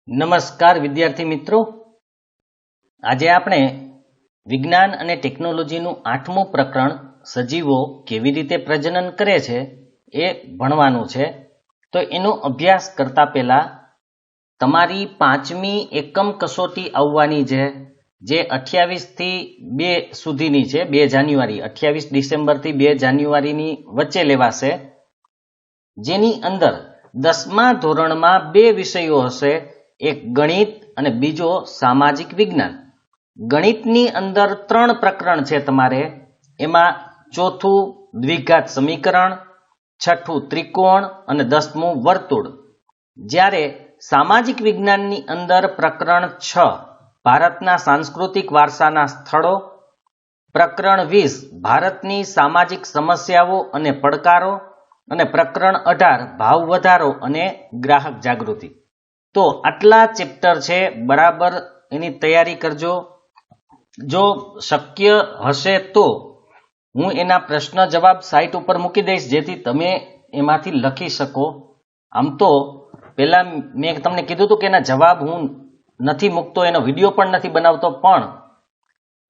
નમસ્કાર વિદ્યાર્થી મિત્રો, આજે આપણે વિજ્ઞાન અને ટેકનોલોજીનું 8મું પ્રકરણ સજીવો કેવી રીતે પ્રજનન કરે છે એ ભણવાનું છે. તો એનો અભ્યાસ કરતા પહેલા તમારી 5મી એકમ કસોટી આવવાની છે, જે 28 થી 2 સુધીની છે. 2 જાન્યુઆરી 28 ડિસેમ્બરથી 2 જાન્યુઆરીની વચ્ચે લેવાશે, જેની અંદર 10મા ધોરણમાં 2 વિષયો હશે, એક ગણિત અને બીજો સામાજિક વિજ્ઞાન. ગણિતની અંદર 3 પ્રકરણ છે તમારે, એમાં ચોથું દ્વિઘાત સમીકરણ, છઠ્ઠું ત્રિકોણ અને 10મું વર્તુળ. જ્યારે સામાજિક વિજ્ઞાનની અંદર પ્રકરણ 6 ભારતના સાંસ્કૃતિક વારસાના સ્થળો, પ્રકરણ 20 ભારતની સામાજિક સમસ્યાઓ અને પડકારો અને પ્રકરણ 18 ભાવ વધારો અને ગ્રાહક જાગૃતિ. તો આટલા ચેપ્ટર છે, બરાબર એની તૈયારી કરજો. જો શક્ય હશે તો હું એના પ્રશ્ન જવાબ સાઇટ ઉપર મૂકી દઈશ, જેથી તમે એમાંથી લખી શકો. આમ તો પહેલા મેં તમને કીધું હતું કે એના જવાબ હું નથી મૂકતો, એનો વિડીયો પણ નથી બનાવતો, પણ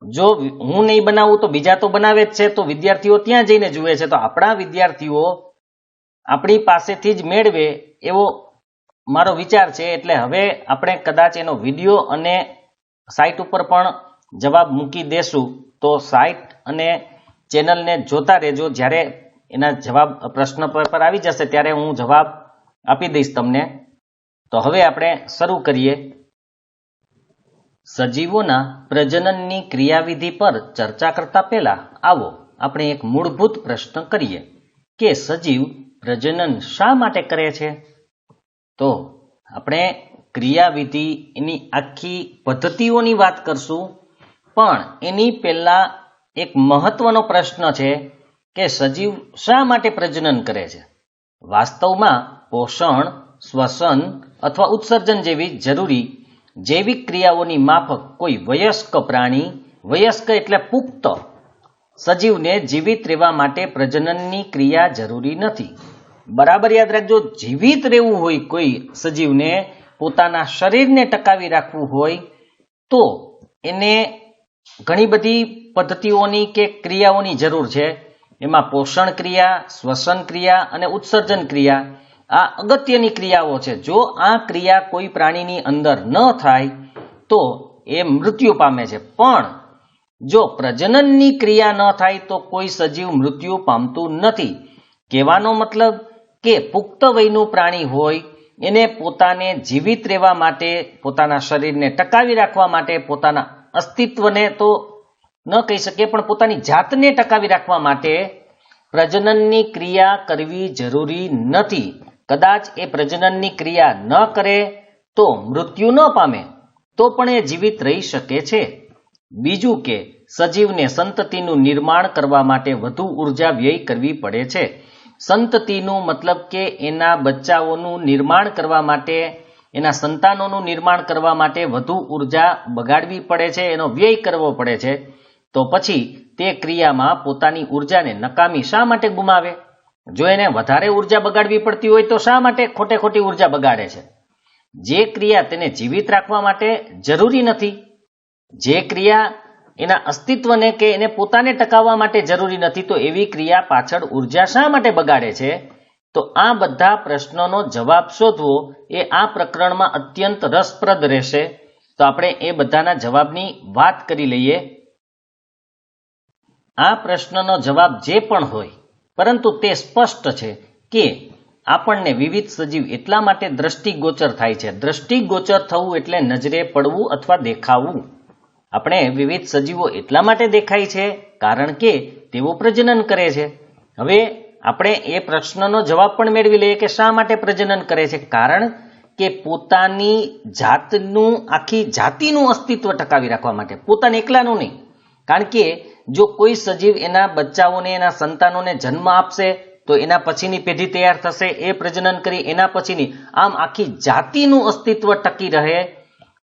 જો હું નહીં બનાવું તો બીજા તો બનાવે જ છે, તો વિદ્યાર્થીઓ ત્યાં જઈને જુએ છે, તો આપણા વિદ્યાર્થીઓ આપણી પાસેથી જ મેળવે એવો મારો વિચાર છે. એટલે હવે આપણે કદાચ એનો વિડીયો અને સાઇટ ઉપર પણ જવાબ મૂકી દેશું. તો સાઇટ અને ચેનલને જોતા રહેજો. જ્યારે એના જવાબ પ્રશ્ન પેપર આવી જશે ત્યારે હું જવાબ આપી દઈશ તમને. તો હવે આપણે શરૂ કરીએ. સજીવોના પ્રજનનની ક્રિયાવિધિ પર ચર્ચા કરતા પહેલા આવો આપણે એક મૂળભૂત પ્રશ્ન કરીએ કે સજીવ પ્રજનન શા માટે કરે છે? તો આપણે ક્રિયાવિધિ એની આખી પદ્ધતિઓની વાત કરશું, પણ એની પહેલા એક મહત્વનો પ્રશ્ન છે કે સજીવ શા માટે પ્રજનન કરે છે? વાસ્તવમાં પોષણ, શ્વસન અથવા ઉત્સર્જન જેવી જરૂરી જૈવિક ક્રિયાઓની માફક કોઈ વયસ્ક પ્રાણી, વયસ્ક એટલે પુખ્ત સજીવને જીવિત રહેવા માટે પ્રજનનની ક્રિયા જરૂરી નથી. બરાબર યાદ રાખજો, જીવિત રહેવું હોય કોઈ સજીવને, પોતાના શરીરને ટકાવી રાખવું હોય, તો એને ઘણી બધી પદ્ધતિઓની કે ક્રિયાઓની જરૂર છે. એમાં પોષણ ક્રિયા, શ્વસન ક્રિયા અને ઉત્સર્જન ક્રિયા આ અગત્યની ક્રિયાઓ છે. જો આ ક્રિયા કોઈ પ્રાણીની અંદર ન થાય તો એ મૃત્યુ પામે છે, પણ જો પ્રજનનની ક્રિયા ન થાય તો કોઈ સજીવ મૃત્યુ પામતું નથી. કહેવાનો મતલબ કે પુખ્ત વયનું પ્રાણી હોય, એને પોતાને જીવિત રહેવા માટે, પોતાના શરીરને ટકાવી રાખવા માટે, પોતાના અસ્તિત્વને તો ન કહી શકીએ પણ પોતાની જાતને ટકાવી રાખવા માટે પ્રજનનની ક્રિયા કરવી જરૂરી નથી. કદાચ એ પ્રજનનની ક્રિયા ન કરે તો મૃત્યુ ન પામે, તો પણ એ જીવિત રહી શકે છે. બીજું કે સજીવને સંતતિનું નિર્માણ કરવા માટે વધુ ઉર્જા વ્યય કરવી પડે છે. સંતતિનું મતલબ કે એના બચ્ચાઓનું નિર્માણ કરવા માટે, એના સંતાનોનું નિર્માણ કરવા માટે વધુ ઉર્જા બગાડવી પડે છે, એનો વ્યય કરવો પડે છે. તો પછી તે ક્રિયામાં પોતાની ઉર્જાને નકામી શા માટે ગુમાવે? જો એને વધારે ઉર્જા બગાડવી પડતી હોય તો શા માટે ખોટી ઉર્જા બગાડે છે? જે ક્રિયા તેને જીવિત રાખવા માટે જરૂરી નથી, જે ક્રિયા એના અસ્તિત્વને કે એને પોતાને ટકાવવા માટે જરૂરી નથી, તો એવી ક્રિયા પાછળ ઉર્જા શા માટે બગાડે છે? તો આ બધા પ્રશ્નોનો જવાબ શોધવો એ આ પ્રકરણમાં અત્યંત રસપ્રદ રહેશે. તો આપણે એ બધાના જવાબની વાત કરી લઈએ. આ પ્રશ્નનો જવાબ જે પણ હોય, પરંતુ તે સ્પષ્ટ છે કે આપણને વિવિધ સજીવ એટલા માટે દ્રષ્ટિગોચર થાય છે. દ્રષ્ટિગોચર થવું એટલે નજરે પડવું અથવા દેખાવું. આપણે વિવિધ સજીવો એટલા માટે દેખાય છે કારણ કે તેઓ પ્રજનન કરે છે. હવે આપણે એ પ્રશ્નનો જવાબ પણ મેળવી લઈએ કે શા માટે પ્રજનન કરે છે? કારણ કે પોતાની જાતનું, આખી જાતિનું અસ્તિત્વ ટકાવી રાખવા માટે, પોતાને એકલાનું નહીં. કારણ કે જો કોઈ સજીવ એના બચ્ચાઓને, એના સંતાનોને જન્મ આપશે તો એના પછીની પેઢી તૈયાર થશે, એ પ્રજનન કરી એના પછીની, આમ આખી જાતિનું અસ્તિત્વ ટકી રહે,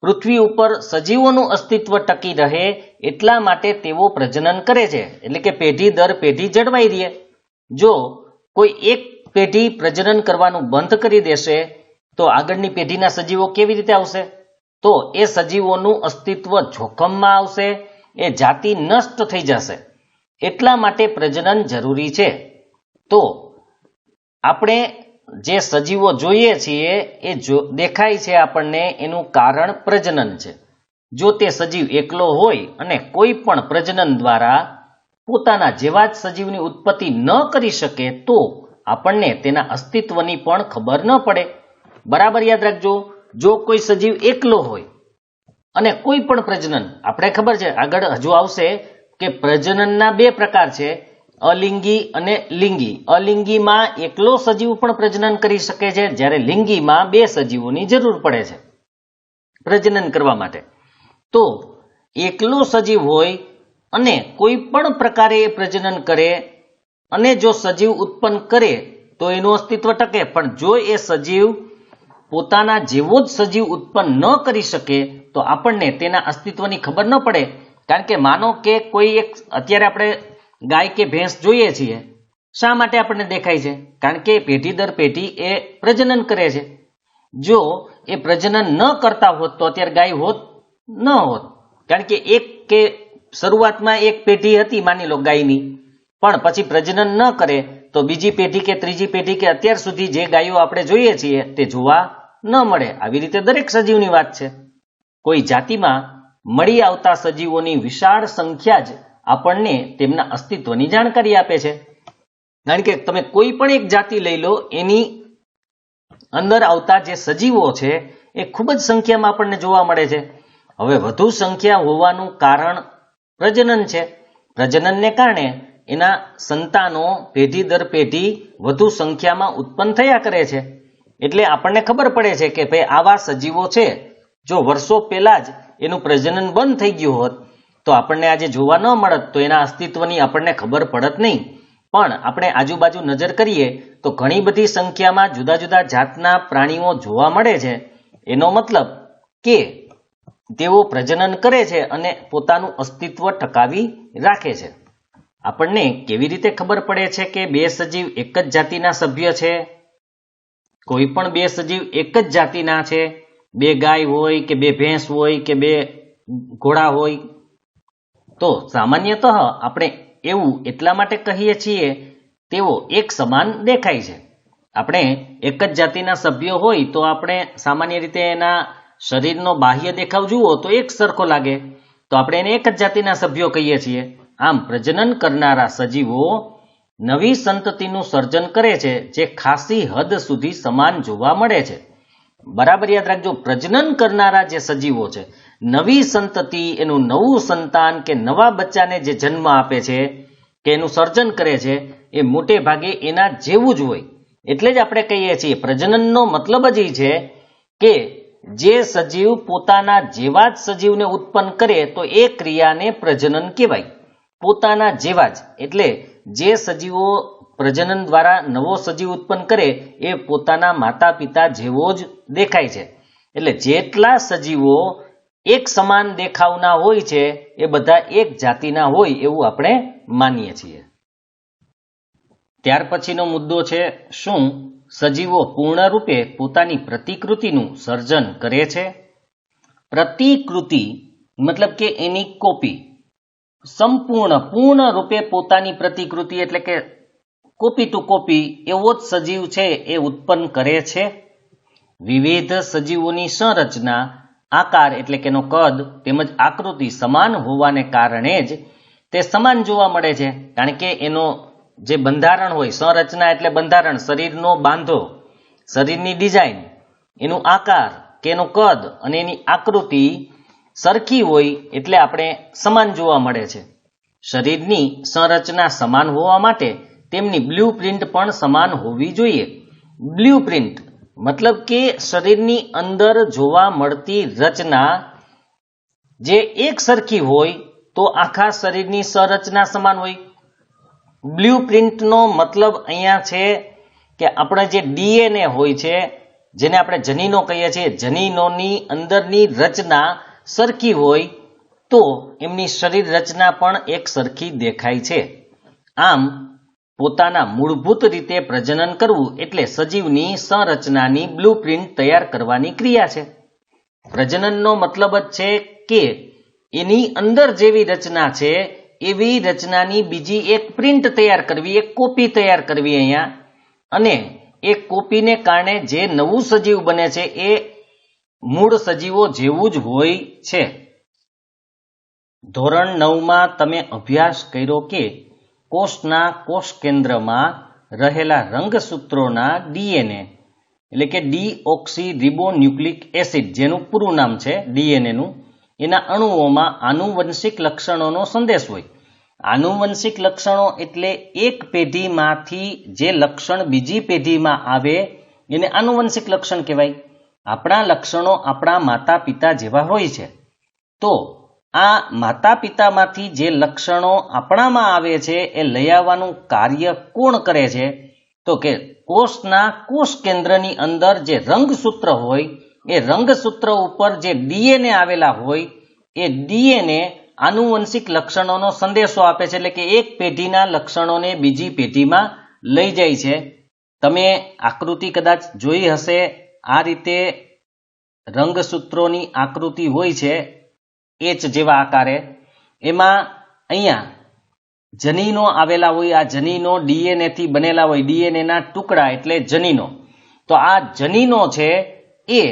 પૃથ્વી ઉપર સજીવોનું અસ્તિત્વ ટકી રહે, એટલા માટે તેઓ પ્રજનન કરે છે. એટલે કે પેઢી દર પેઢી જળવાઈ રહે. જો કોઈ એક પેઢી પ્રજનન કરવાનું બંધ કરી દેશે તો આગળની પેઢીના સજીવો કેવી રીતે આવશે? તો એ સજીવોનું અસ્તિત્વ જોખમમાં આવશે, એ જાતિ નષ્ટ થઈ જશે. એટલા માટે પ્રજનન જરૂરી છે. તો આપણે જે સજીવો જોઈએ છીએ એ દેખાય છે આપણને, એનું કારણ પ્રજનન છે. જો તે સજીવ એકલો હોય અને કોઈ પણ પ્રજનન દ્વારા પોતાના જેવા જ સજીવની ઉત્પત્તિ ન કરી શકે તો આપણને તેના અસ્તિત્વની પણ ખબર ન પડે. બરાબર યાદ રાખજો, જો કોઈ સજીવ એકલો હોય અને કોઈ પણ પ્રજનન, આપણે ખબર છે આગળ હજુ આવશે કે પ્રજનનના બે પ્રકાર છે, અલિંગી અને લિંગી. અલિંગીમાં એકલો સજીવ પણ પ્રજનન કરી શકે છે, જ્યારે લિંગીમાં બે સજીવોની જરૂર પડે છે પ્રજનન કરવા માટે. તો એકલો સજીવ હોય અને કોઈ પણ પ્રકારે એ પ્રજનન કરે અને જો સજીવ ઉત્પન્ન કરે તો એનું અસ્તિત્વ ટકે. પણ જો એ સજીવ પોતાના જેવો જ સજીવ ઉત્પન્ન ન કરી શકે તો આપણને તેના અસ્તિત્વની ખબર ન પડે. કારણ કે માનો કે કોઈ એક, અત્યારે આપણે ગાય કે ભેંસ જોઈએ છીએ, શા માટે આપણને દેખાય છે? કારણ કે પેઢી દર પેઢી એ પ્રજનન કરે છે. જો એ પ્રજનન ન કરતા હોત તો અત્યારે ગાય હોત ન હોત. કારણ કે એક કે શરૂઆતમાં એક પેઢી હતી માની લો ગાયની, પણ પછી પ્રજનન ન કરે તો બીજી પેઢી કે ત્રીજી પેઢી કે અત્યાર સુધી જે ગાયો આપણે જોઈએ છીએ તે જોવા ન મળે. આવી રીતે દરેક સજીવની વાત છે. કોઈ જાતિમાં મળી આવતા સજીવોની વિશાળ સંખ્યા જ આપણને તેમના અસ્તિત્વની જાણકારી આપે છે. કારણ કે તમે કોઈ પણ એક જાતિ લઈ લો, એની અંદર આવતા જે સજીવો છે એ ખૂબ જ સંખ્યામાં આપણને જોવા મળે છે. હવે વધુ સંખ્યા હોવાનું કારણ પ્રજનન છે. પ્રજનનને કારણે એના સંતાનો પેઢી દર પેઢી વધુ સંખ્યામાં ઉત્પન્ન થયા કરે છે. એટલે આપણને ખબર પડે છે કે ભાઈ આવા સજીવો છે. જો વર્ષો પહેલા જ એનું પ્રજનન બંધ થઈ ગયું હોત તો આપણને આજે જોવા ન મળત, તો એના અસ્તિત્વની આપણને ખબર પડત નહીં. પણ આપણે આજુબાજુ નજર કરીએ તો ઘણી બધી સંખ્યામાં જુદા જુદા જાતના પ્રાણીઓ જોવા મળે છે. એનો મતલબ કે તેઓ પ્રજનન કરે છે અને પોતાનું અસ્તિત્વ ટકાવી રાખે છે. આપણને કેવી રીતે ખબર પડે છે કે બે સજીવ એક જ જાતિના સભ્ય છે? કોઈ પણ બે સજીવ એક જ જાતિના છે, બે ગાય હોય કે બે ભેંસ હોય કે બે ઘોડા હોય, તો સામાન્યતઃ આપણે એવું એટલા માટે કહીએ છીએ તેઓ એક સમાન દેખાય છે. આપણે એક જ જાતિના સભ્યો હોય તો આપણે સામાન્ય રીતે એના શરીરનો બાહ્ય દેખાવ જુઓ તો એક સરખો લાગે, તો આપણે એને એક જ જાતિના સભ્યો કહીએ છીએ. આમ પ્રજનન કરનારા સજીવો નવી સંતતિનું સર્જન કરે છે જે ખાસી હદ સુધી સમાન જોવા મળે છે. બરાબર યાદ રાખજો, પ્રજનન કરનારા જે સજીવો છે, નવી સંતતિ, એનું નવું સંતાન કે નવા બચ્ચાને જે જન્મ આપે છે કે એનું સર્જન કરે છે, એ મોટે ભાગે એના જેવું જ હોય. એટલે જ આપણે કહીએ છીએ પ્રજનનનો મતલબ જ એ છે કે જે સજીવ પોતાના જેવા જ સજીવને ઉત્પન્ન કરે તો એ ક્રિયાને પ્રજનન કહેવાય. પોતાના જેવા જ એટલે જે સજીવો પ્રજનન દ્વારા નવો સજીવ ઉત્પન્ન કરે એ પોતાના માતા પિતા જેવો જ દેખાય છે. એટલે જેટલા સજીવો એક સમાન દેખાવના હોય છે એ બધા એક જાતિના હોય એવું આપણે માનીએ છીએ. ત્યાર પછીનો મુદ્દો છે, શું સજીવો પૂર્ણરૂપે પોતાની પ્રતિકૃતિનું સર્જન કરે છે? પ્રતિકૃતિ મતલબ કે એની કોપી. પૂર્ણ રૂપે પોતાની પ્રતિકૃતિ એટલે કે કોપી ટુ કોપી એવો જ સજીવ છે એ ઉત્પન્ન કરે છે. વિવિધ સજીવોની સંરચના, આકાર એટલે કે એનો કદ તેમજ આકૃતિ સમાન હોવાને કારણે જ તે સમાન જોવા મળે છે. કારણ કે એનો જે બંધારણ હોય, સંરચના એટલે બંધારણ, શરીરનો બાંધો, શરીરની ડિઝાઇન, એનું આકાર કે એનું કદ અને એની આકૃતિ સરખી હોય એટલે આપણે સમાન જોવા મળે છે. શરીરની સંરચના સમાન હોવા માટે તેમની બ્લુ પ્રિન્ટ પણ સમાન હોવી જોઈએ. બ્લુ પ્રિન્ટ મતલબ કે શરીરની અંદર જોવા મળતી રચના જે એક સરખી હોય તો આખા શરીરની સંરચના સમાન હોય. બ્લુ પ્રિન્ટનો મતલબ અહીંયા છે કે આપણે જે ડીએનએ હોય છે, જેને આપણે જનીનો કહીએ છીએ, જનીનોની અંદરની રચના સરખી હોય તો એમની શરીર રચના પણ એક સરખી દેખાય છે. આમ પોતાના મૂળભૂત રીતે પ્રજનન કરવું એટલે સજીવની સંરચનાની બ્લુપ્રિન્ટ તૈયાર કરવાની ક્રિયા છે. પ્રજનનનો મતલબ જ છે કે એની અંદર જેવી રચના છે એવી રચનાની બીજી એક પ્રિન્ટ તૈયાર કરવી, એક કોપી તૈયાર કરવી અહીંયા, અને એ કોપીને કારણે જે નવું સજીવ બને છે એ મૂળ સજીવો જેવું જ હોય છે. ધોરણ 9માં તમે અભ્યાસ કર્યો કે કોષના કોષ કેન્દ્રમાં રહેલા રંગસૂત્રોના ડીએનએ એટલે કે ડીઓક્સી રિબોન્યુક્લિક એસિડ, જેનું પૂરું નામ છે ડીએનએનું, એના અણુઓમાં આનુવંશિક લક્ષણોનો સંદેશ હોય. આનુવંશિક લક્ષણો એટલે એક પેઢીમાંથી જે લક્ષણ બીજી પેઢીમાં આવે એને આનુવંશિક લક્ષણ કહેવાય. આપણા લક્ષણો આપણા માતા પિતા જેવા હોય છે, તો આ માતા પિતામાંથી જે લક્ષણો આપણામાં આવે છે એ લઈ આવવાનું કાર્ય કોણ કરે છે? તો કે કોષના કોષ કેન્દ્રની અંદર જે રંગસૂત્ર હોય એ રંગસૂત્ર ઉપર જે ડીએનએ આવેલા હોય એ ડીએનએ આનુવંશિક લક્ષણોનો સંદેશો આપે છે, એટલે કે એક પેઢીના લક્ષણોને બીજી પેઢીમાં લઈ જાય છે. તમે આકૃતિ કદાચ જોઈ હશે, આ રીતે રંગસૂત્રોની આકૃતિ હોય છે એચ જેવા આકારે. એમાં અહીંયા જનીનો આવેલા હોય, આ જનીનો ડીએનએ થી બનેલા હોય, ડીએનએના ટુકડા એટલે જનીનો. તો આ જનીનો છે એ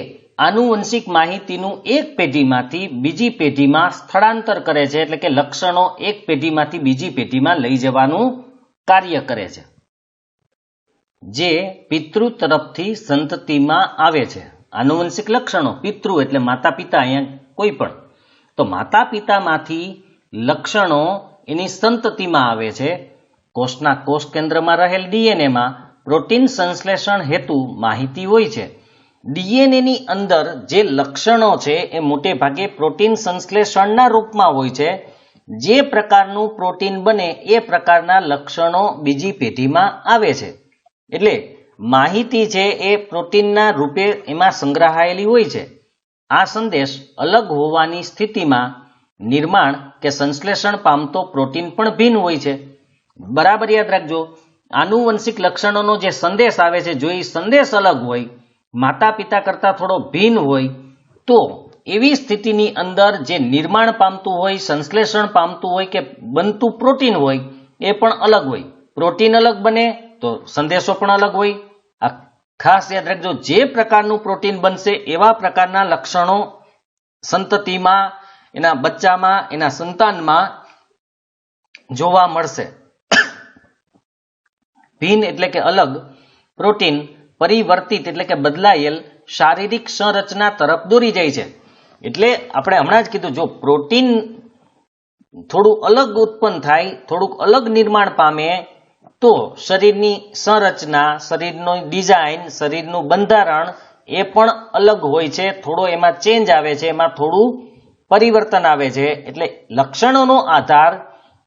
આનુવંશિક માહિતીનું એક પેઢીમાંથી બીજી પેઢીમાં સ્થળાંતર કરે છે, એટલે કે લક્ષણો એક પેઢીમાંથી બીજી પેઢીમાં લઈ જવાનું કાર્ય કરે છે, જે પિતૃ તરફથી સંતતિમાં આવે છે. આનુવંશિક લક્ષણો, પિતૃ એટલે માતા પિતા, અહીંયા કોઈ પણ, તો માતા પિતામાંથી લક્ષણો એની સંતતિમાં આવે છે. કોષના કોષ કેન્દ્રમાં રહેલ ડીએનએમાં પ્રોટીન સંશ્લેષણ હેતુ માહિતી હોય છે. ડીએનએની અંદર જે લક્ષણો છે એ મોટે ભાગે પ્રોટીન સંશ્લેષણના રૂપમાં હોય છે. જે પ્રકારનું પ્રોટીન બને એ પ્રકારના લક્ષણો બીજી પેઢીમાં આવે છે. એટલે માહિતી છે એ પ્રોટીનના રૂપે એમાં સંગ્રહાયેલી હોય છે. આ સંદેશ અલગ હોવાની સ્થિતિમાં નિર્માણ કે સંશ્લેષણ પામતો પ્રોટીન પણ ભિન્ન હોય છે. બરાબર યાદ રાખજો, આનુવંશિક લક્ષણોનો જે સંદેશ આવે છે, જો એ સંદેશ અલગ હોય, માતા પિતા કરતા થોડો ભિન્ન હોય, તો એવી સ્થિતિની અંદર જે નિર્માણ પામતું હોય, સંશ્લેષણ પામતું હોય કે બનતું પ્રોટીન હોય એ પણ અલગ હોય. પ્રોટીન અલગ બને તો સંદેશો પણ અલગ હોય. આ ખાસ યાદ રાખજો, જે પ્રકારનું પ્રોટીન બનશે એવા પ્રકારના લક્ષણો સંતતિમાં, એના બચ્ચામાં, એના સંતાનમાં જોવા મળશે. ભિન્ન એટલે કે અલગ પ્રોટીન પરિવર્તિત એટલે કે બદલાયેલ શારીરિક સંરચના તરફ દોરી જાય છે. એટલે આપણે હમણાં જ કીધું, જો પ્રોટીન થોડું અલગ ઉત્પન્ન થાય, થોડુંક અલગ નિર્માણ પામે, તો શરીરની સંરચના, શરીરનું ડિઝાઇન, શરીરનું બંધારણ એ પણ અલગ હોય છે. થોડો એમાં ચેન્જ આવે છે, એમાં થોડું પરિવર્તન આવે છે. એટલે લક્ષણોનો આધાર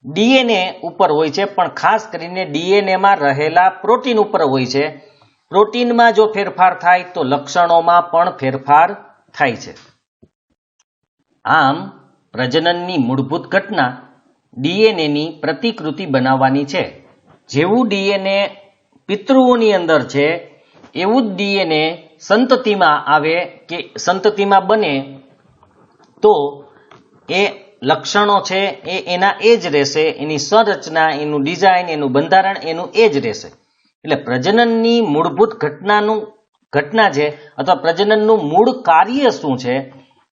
ડીએનએ ઉપર હોય છે, પણ ખાસ કરીને ડીએનએમાં રહેલા પ્રોટીન ઉપર હોય છે. પ્રોટીનમાં જો ફેરફાર થાય તો લક્ષણોમાં પણ ફેરફાર થાય છે. આમ પ્રજનનની મૂળભૂત ઘટના ડીએનએની પ્રતિકૃતિ બનાવવાની છે. જેવું ડીએનએ પિતૃઓની અંદર છે એવું જ ડીએનએ સંતતિમાં આવે કે સંતતિમાં બને તો એ લક્ષણો છે એ એના એ જ રહેશે, એની સંરચના, એનું ડિઝાઇન, એનું બંધારણ એનું એ જ રહેશે. એટલે પ્રજનનની મૂળભૂત ઘટના છે અથવા પ્રજનનનું મૂળ કાર્ય શું છે?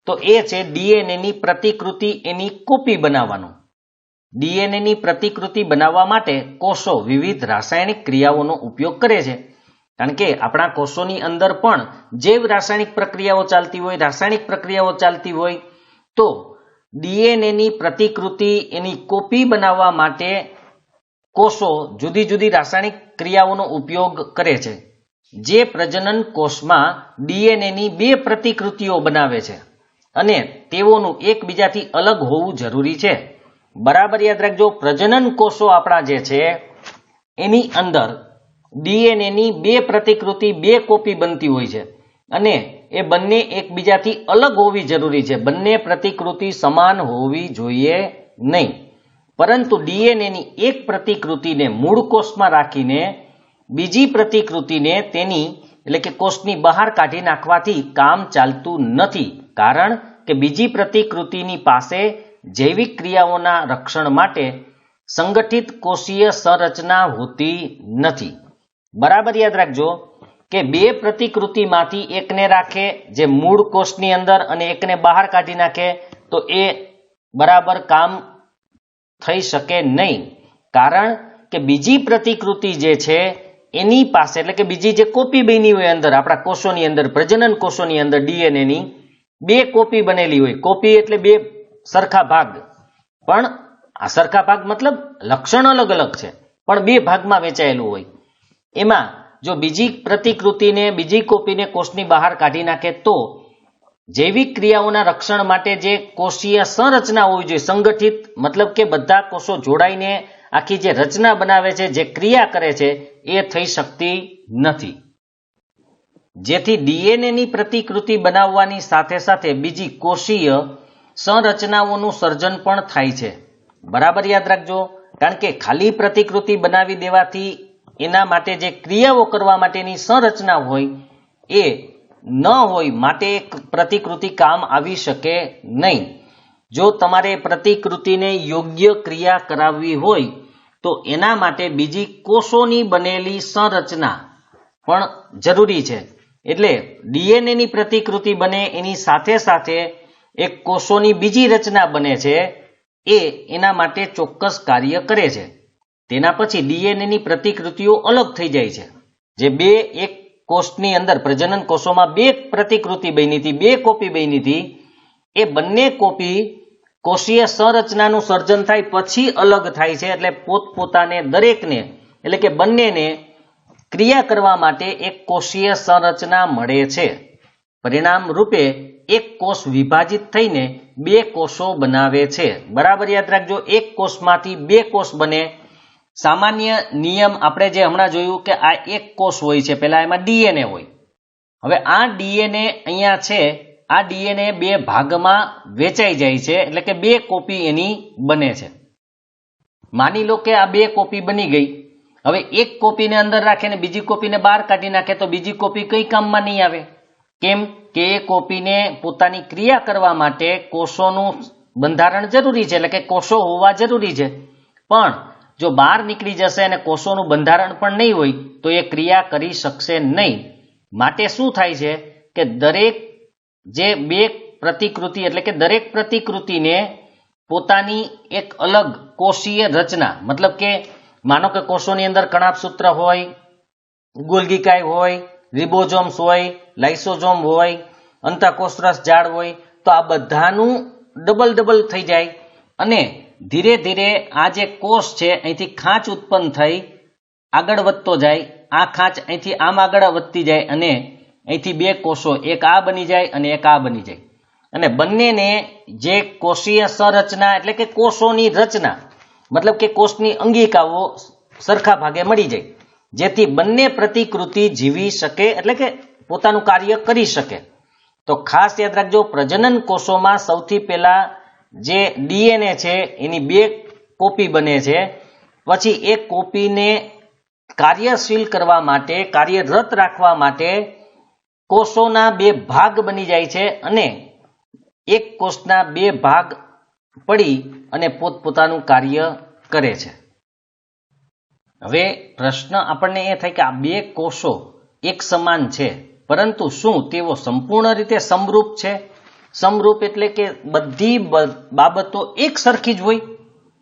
તો એ છે ડીએનએની પ્રતિકૃતિ, એની કોપી બનાવવાનું. ડીએનએની પ્રતિકૃતિ બનાવવા માટે કોષો વિવિધ રાસાયણિક ક્રિયાઓનો ઉપયોગ કરે છે. કારણ કે આપણા કોષોની અંદર પણ જૈવ રાસાયણિક પ્રક્રિયાઓ ચાલતી હોય, રાસાયણિક પ્રક્રિયાઓ ચાલતી હોય, તો ડીએનએની પ્રતિકૃતિ, એની કોપી બનાવવા માટે કોષો જુદી જુદી રાસાયણિક ક્રિયાઓનો ઉપયોગ કરે છે. જે પ્રજનન કોષમાં ડીએનએની બે પ્રતિકૃતિઓ બનાવે છે અને તેઓનું એકબીજાથી અલગ હોવું જરૂરી છે. બરાબર યાદ રાખજો, પ્રજનન કોષો આપણા જે છે એની અંદર ડીએનએની બે પ્રતિકૃતિ, બે કોપી બનતી હોય છે અને એ બંને એકબીજાથી અલગ હોવી જરૂરી છે. બંને પ્રતિકૃતિ સમાન હોવી જોઈએ નહીં. પરંતુ ડીએનએની એક પ્રતિકૃતિને મૂળ કોષમાં રાખીને બીજી પ્રતિકૃતિને તેની એટલે કે કોષની બહાર કાઢી નાખવાથી કામ ચાલતું નથી, કારણ કે બીજી પ્રતિકૃતિની પાસે જૈવિક ક્રિયાઓના રક્ષણ માટે સંગઠિત કોષીય સંરચના હોતી નથી. બરાબર યાદ રાખજો કે બે પ્રતિકૃતિમાંથી એકને રાખે જે મૂળ કોષની અંદર અને એકને બહાર કાઢી નાખે તો એ બરાબર કામ થઈ શકે નહીં, કારણ કે બીજી પ્રતિકૃતિ જે છે એની પાસે એટલે કે બીજી જે કોપી બની હોય અંદર આપણા કોષોની અંદર પ્રજનન કોષોની અંદર ડીએનએની બે કોપી બનેલી હોય. કોપી એટલે બે સરખા ભાગ, પણ આ સરખા ભાગ મતલબ લક્ષણ અલગ અલગ છે પણ બે ભાગમાં વહેંચાયેલું હોય. એમાં જો બીજી પ્રતિકૃતિને બીજી કોપીને કોષની બહાર કાઢી નાખે તો જૈવિક ક્રિયાઓના રક્ષણ માટે જે કોષીય સંરચના હોવી જોઈએ સંગઠિત મતલબ કે બધા કોષો જોડાઈને આખી જે રચના બનાવે છે જે ક્રિયા કરે છે એ થઈ શકતી નથી. જેથી ડીએનએની પ્રતિકૃતિ બનાવવાની સાથે સાથે બીજી કોષીય સંરચનાઓનું સર્જન પણ થાય છે. બરાબર યાદ રાખજો, કારણ કે ખાલી પ્રતિકૃતિ બનાવી દેવાથી એના માટે જે ક્રિયાઓ કરવા માટેની સંરચના હોય એ ન હોય માટે એક પ્રતિકૃતિ કામ આવી શકે નહીં. જો તમારે પ્રતિકૃતિને યોગ્ય ક્રિયા કરાવવી હોય તો એના માટે બીજી કોષોની બનેલી સંરચના પણ જરૂરી છે. એટલે ડીએનએની પ્રતિકૃતિ બને એની સાથે સાથે એક કોષોની બીજી રચના બને છે એ એના માટે ચોક્કસ કાર્ય કરે છે. તેના પછી ડીએનએની પ્રતિકૃતિઓ અલગ થઈ જાય છે. જે બે એક કોષની અંદર પ્રજનન કોષોમાં બે પ્રતિકૃતિ બની હતી, બે કોપી બની હતી, એ બંને કોપી કોષીય સંરચનાનું સર્જન થાય પછી અલગ થાય છે. એટલે પોતપોતાને દરેકને એટલે કે બંનેને ક્રિયા કરવા માટે એક કોષીય સંરચના મળે છે. પરિણામ રૂપે એક કોષ વિભાજિત થઈને બે કોષો બનાવે છે. બરાબર યાદ રાખજો, એક કોષમાંથી બે કોષ બને. સામાન્ય નિયમ આપણે જે હમણાં જોયું કે આ એક કોષ હોય છે, પહેલા એમાં ડીએનએ હોય. હવે આ ડીએનએ અહીંયા છે, આ ડીએનએ બે ભાગમાં વેચાઈ જાય છે એટલે કે બે કોપી એની બને છે. માની લો કે આ બે કોપી બની ગઈ. હવે એક કોપીને અંદર રાખે ને બીજી કોપીને બહાર કાઢી નાખે તો બીજી કોપી કઈ કામમાં નહીં આવે. કેમ કે એ કોપીને પોતાની ક્રિયા કરવા માટે કોષોનું બંધારણ જરૂરી છે એટલે કે કોષો હોવા જરૂરી છે. પણ જો બહાર નીકળી જશે અને કોષોનું બંધારણ પણ નહીં હોય તો એ ક્રિયા કરી શકશે નહીં. માટે શું થાય છે કે દરેક જે બે પ્રતિકૃતિ એટલે કે દરેક પ્રતિકૃતિને પોતાની એક અલગ કોષીય રચના મતલબ કે માનો કે કોષોની અંદર કણાભસૂત્ર હોય, ગોલ્ગીકાય હોય, રિબોઝોમ્સ હોય, લાઇસોઝોમ હોય, અંતઃકોષરસ ઝાડ હોય, તો આ બધાનું ડબલ થઈ જાય અને ધીરે ધીરે આ જે કોષ છે અહીંથી ખાંચ ઉત્પન્ન થઈ આગળ વધતો જાય. આ ખાંચ અહીંથી આમ આગળ વધતી જાય અને અહીંથી બે કોષો એક આ બની જાય અને એક આ બની જાય. અને બંનેને જે કોષીય સંરચના એટલે કે કોષોની રચના મતલબ કે કોષની અંગિકાઓ સરખા ભાગે મળી જાય, જેથી બંને પ્રતિકૃતિ જીવી શકે એટલે કે પોતાનું કાર્ય કરી શકે. તો ખાસ યાદ રાખજો, પ્રજનન કોષોમાં સૌથી પહેલા જે ડીએનએ છે એની બે કોપી બને છે. પછી એ કોપીને કાર્યશીલ કરવા માટે કાર્યરત રાખવા માટે કોષોના બે ભાગ બની જાય છે અને એક કોષના બે ભાગ પડી અને પોતપોતાનું કાર્ય કરે છે. હવે પ્રશ્ન આપણને એ થાય કે આ બે કોષો એક સમાન છે, પરંતુ શું તેઓ સંપૂર્ણ રીતે સમરૂપ છે? સમરૂપ એટલે કે બધી બાબતો એક સરખી જ હોય.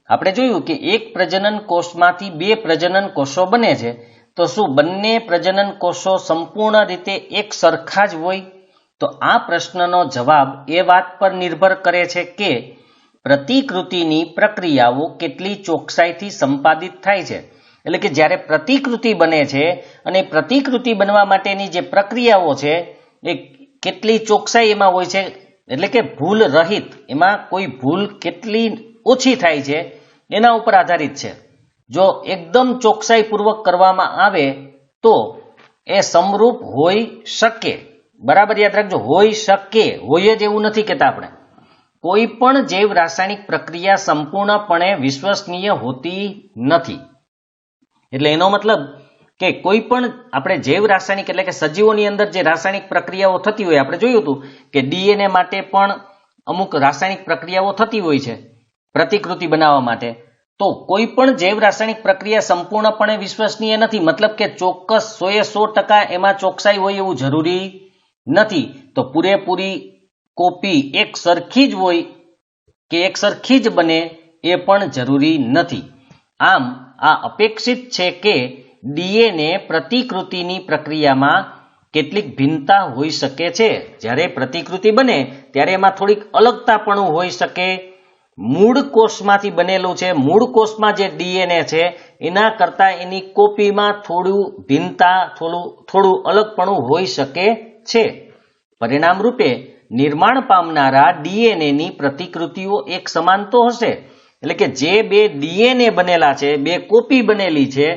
આપણે જોયું કે એક પ્રજનન કોષમાંથી બે પ્રજનન કોષો બને છે, તો શું બંને પ્રજનન કોષો સંપૂર્ણ રીતે એક સરખા જ હોય? તો આ પ્રશ્નનો જવાબ એ વાત પર નિર્ભર કરે છે કે પ્રતિકૃતિની પ્રક્રિયાઓ કેટલી ચોકસાઈથી સંપાદિત થાય છે. એટલે કે જ્યારે પ્રતિકૃતિ બને છે અને પ્રતિકૃતિ બનવા માટેની જે પ્રક્રિયાઓ છે એ કેટલી ચોકસાઈ એમાં હોય છે, એટલે કે ભૂલ રહિત, એમાં કોઈ ભૂલ કેટલી ઓછી થાય છે એના ઉપર આધારિત છે. જો એકદમ ચોકસાઈપૂર્વક કરવામાં આવે તો એ સમરૂપ હોઈ શકે. બરાબર યાદ રાખજો, હોઈ શકે, હોય જ એવું નથી કહેતા આપણે, કોઈ પણ જૈવ રાસાયણિક પ્રક્રિયા સંપૂર્ણપણે વિશ્વસનીય હોતી નથી. એટલે એનો મતલબ કે કોઈ પણ આપણે જૈવ રાસાયણિક એટલે કે સજીવોની અંદર જે રાસાયણિક પ્રક્રિયાઓ થતી હોય, આપણે જોયું હતું કે ડીએનએ માટે પણ અમુક રાસાયણિક પ્રક્રિયાઓ થતી હોય છે પ્રતિકૃતિ બનાવવા માટે. તો કોઈ પણ જૈવ રાસાયણિક પ્રક્રિયા સંપૂર્ણપણે વિશ્વસનીય નથી, મતલબ કે ચોક્કસ 100% એમાં ચોકસાઈ હોય એવું જરૂરી નથી. તો પૂરેપૂરી કોપી એક સરખી જ હોય કે એક સરખી જ બને એ પણ જરૂરી નથી. આમ આ અપેક્ષિત છે કે ડીએનએ પ્રતિકૃતિની પ્રક્રિયામાં કેટલીક ભિન્નતા હોઈ શકે છે. જ્યારે પ્રતિકૃતિ બને ત્યારે એમાં થોડીક અલગતાપણું હોઈ શકે. મૂળ કોષમાંથી બનેલું છે, મૂળ કોષમાં જે ડીએનએ છે એના કરતાં એની કોપીમાં થોડું ભિન્નતા, થોડું અલગપણું હોઈ શકે છે. પરિણામ રૂપે નિર્માણ પામનારા ડીએનએની પ્રતિકૃતિઓ એક સમાન તો હશે, એટલે કે જે બે ડીએનએ બનેલા છે, બે કોપી બનેલી છે